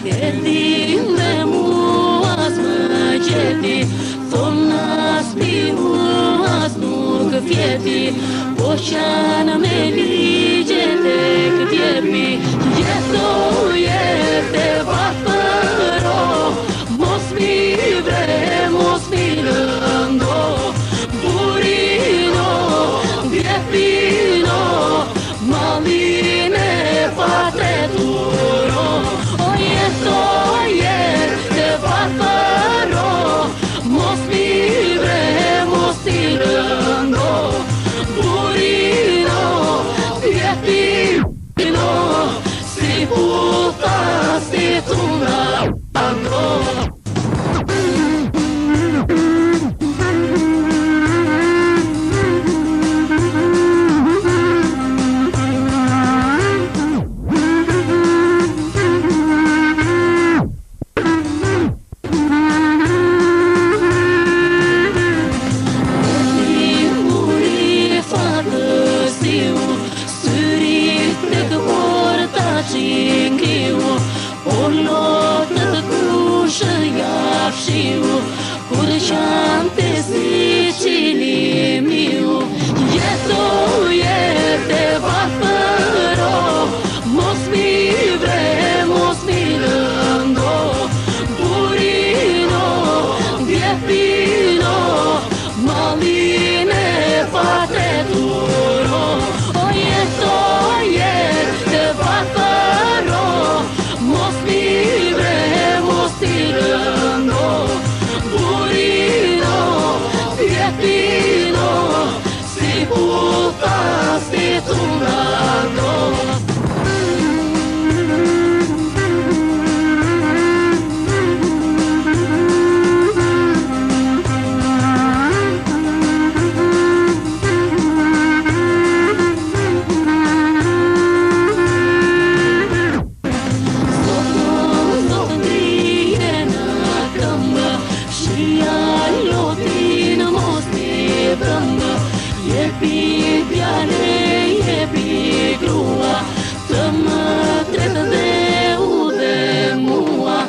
Vjeti dhe mua s'më qeti, thonë as pihu as nuk fjeti, po qanë me ligjet e këtjepi, jetoje te vapëro, mos mi vre, mos mi lëndo, burino, vjepino, maline patreturo, o jetoje te vapëro, mos mi vre, mos mi lëndo, burino, vjepino, si puta, si tuna, ando. Kur qante si qili miu, jetoje te vapëro, mos mi vre, mos mi lëndo, burino, vjepino, maline patreturo, o jetoje te vapëro, mos mi vre, mos mi lëndo, burino, vjepino, si puta, si tunado. Jepi pjane, jepi grua, të më tretë dhe u dhe mua.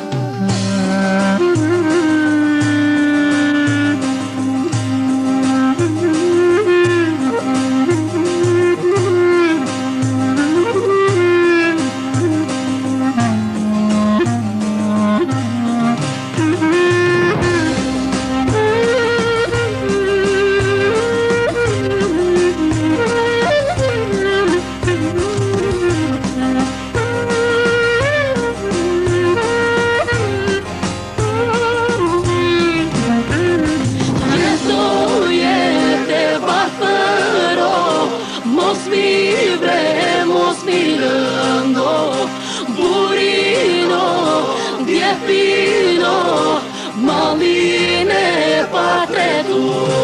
Mos mi vre, mos mi lëndo, burino, vjepino, maline patreturo.